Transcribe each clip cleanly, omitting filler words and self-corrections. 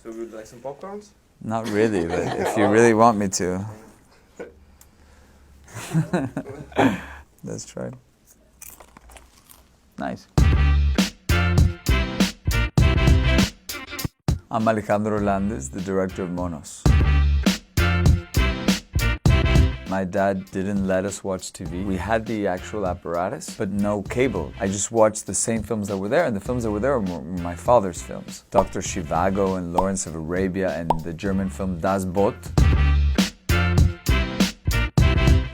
So would you like some popcorns? Not really, but if you really want me to. Let's try it. Nice. I'm Alejandro Landes, the director of MONOS. My dad didn't let us watch TV. We had the actual apparatus, but no cable. I just watched the same films that were there, and the films that were there were my father's films. Dr. Zhivago and Lawrence of Arabia, and the German film Das Boot.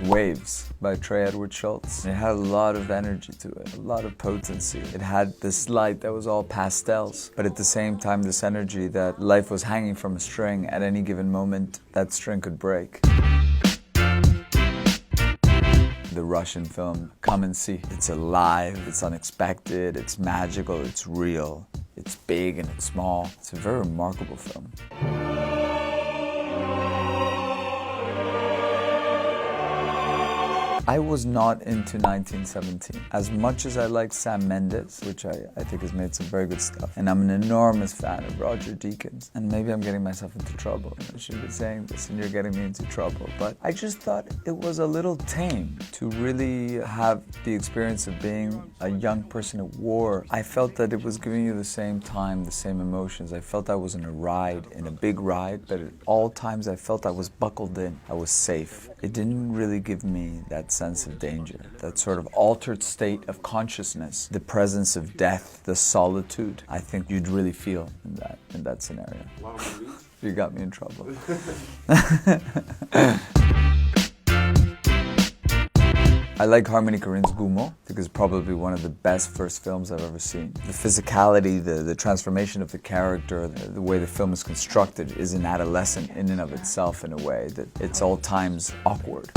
Waves by Trey Edward Schultz. It had a lot of energy to it, a lot of potency. It had this light that was all pastels, but at the same time this energy that life was hanging from a string. At any given moment, that string could break. The Russian film, come and see. It's alive, it's unexpected, it's magical, it's real, it's big and it's small. It's a very remarkable film. I was not into 1917. As much as I like Sam Mendes, which I think has made some very good stuff, and I'm an enormous fan of Roger Deakins, and maybe I'm getting myself into trouble. I shouldn't be saying this and you're getting me into trouble, but I just thought it was a little tame to really have the experience of being a young person at war. I felt that it was giving you the same time, the same emotions. I felt I was in a ride, in a big ride, but at all times I felt I was buckled in, I was safe. It didn't really give me that sense of danger, that sort of altered state of consciousness, the presence of death, the solitude. I think you'd really feel in that scenario. You got me in trouble. I like Harmony Korine's Gumo. I think it's probably one of the best first films I've ever seen. The physicality, the transformation of the character, the way the film is constructed is an adolescent in and of itself in a way that it's all times awkward.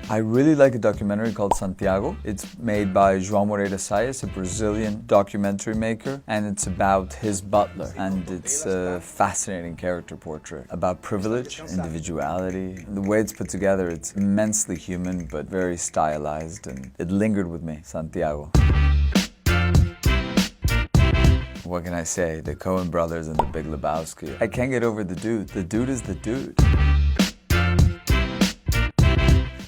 I really like a documentary called Santiago. It's made by João Moreira Salles, a Brazilian documentary maker, and it's about his butler. And it's a fascinating character portrait about privilege, individuality. The way it's put together, it's immensely human, but very stylized, and it lingered with me, Santiago. What can I say? The Coen brothers and the Big Lebowski. I can't get over the dude. The dude is the dude.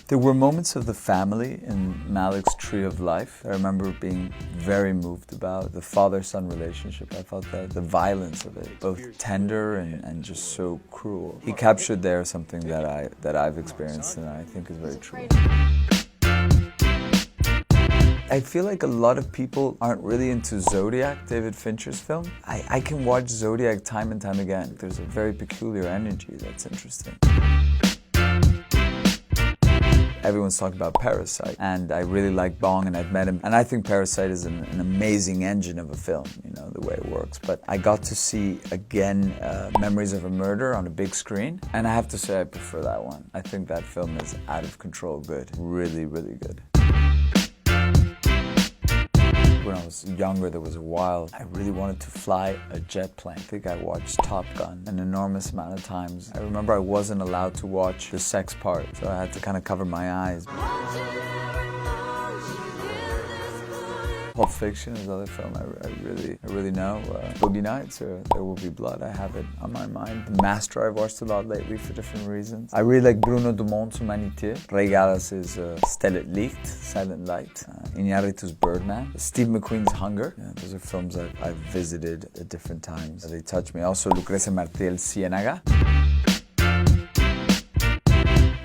There were moments of the family in Malik's Tree of Life I remember being very moved about. The father-son relationship, I felt that the violence of it, both tender and just so cruel. He captured there something that I've experienced and I think is very true. I feel like a lot of people aren't really into Zodiac, David Fincher's film. I can watch Zodiac time and time again. There's a very peculiar energy that's interesting. Everyone's talking about Parasite, and I really like Bong, and I've met him, and I think Parasite is an amazing engine of a film, you know, the way it works. But I got to see, again, Memories of a Murder on a big screen, and I have to say I prefer that one. I think that film is out of control good, really, really good. When I was younger, there was a while I really wanted to fly a jet plane. I think I watched Top Gun an enormous amount of times. I remember I wasn't allowed to watch the sex part, so I had to kind of cover my eyes. Pulp Fiction is another film I really know. Boogie Nights or There Will Be Blood, I have it on my mind. The Master I've watched a lot lately for different reasons. I really like Bruno Dumont's Humanité. Regalas' Stellet Licht, Silent Light. Iñárritu's Birdman. Steve McQueen's Hunger. Yeah, those are films that I've visited at different times. They touch me. Also Lucrecia Martel's Ciénaga.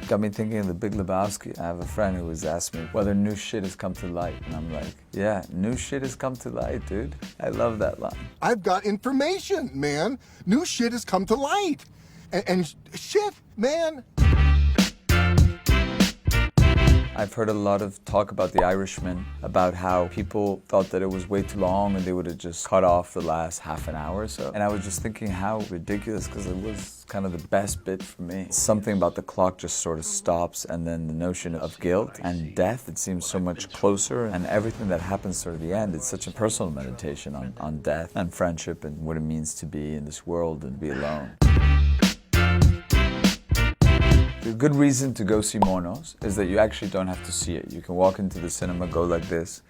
Got me thinking of the Big Lebowski. I have a friend who has asked me whether new shit has come to light. And I'm like, yeah, new shit has come to light, dude. I love that line. I've got information, man. New shit has come to light. And shit, man. I've heard a lot of talk about The Irishman, about how people thought that it was way too long and they would have just cut off the last half an hour or so. And I was just thinking how ridiculous, because it was kind of the best bit for me. Something about the clock just sort of stops, and then the notion of guilt and death, it seems so much closer, and everything that happens toward the end, it's such a personal meditation on death and friendship and what it means to be in this world and be alone. The good reason to go see Monos is that you actually don't have to see it. You can walk into the cinema, go like this,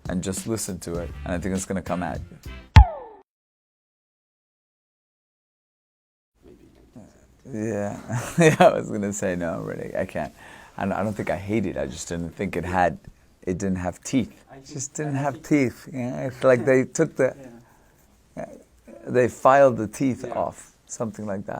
and just listen to it, and I think it's going to come at you. Yeah, yeah. I was gonna say no. Really, I can't. And I don't think I hate it. I just didn't think it didn't have teeth. It just didn't have teeth. Yeah, it's like they took they filed the teeth off, something like that.